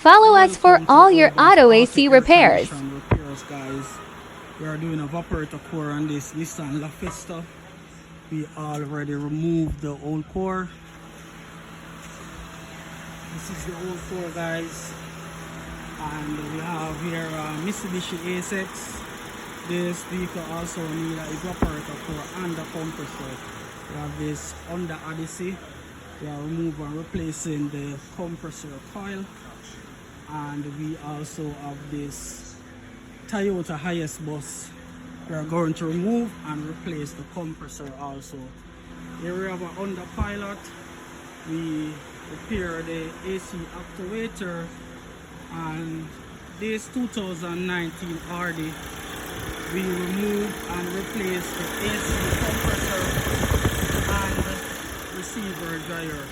Follow us for Welcome to all your Urban auto Auto AC Air repairs. Condition Repairs, guys. We are doing a evaporator core on this Nissan LaFesta. We already removed the old core. This is the old core, guys. And we have here Mitsubishi ASX. This vehicle also need an evaporator core and a compressor. We have this Honda Odyssey. We are removing and replacing the compressor coil. And we also have this Toyota Hiace bus. We are going to remove and replace the compressor also. Here we have a Honda Pilot. We repair the AC actuator, and this 2019 RD, we remove and replace the AC compressor and receiver dryer.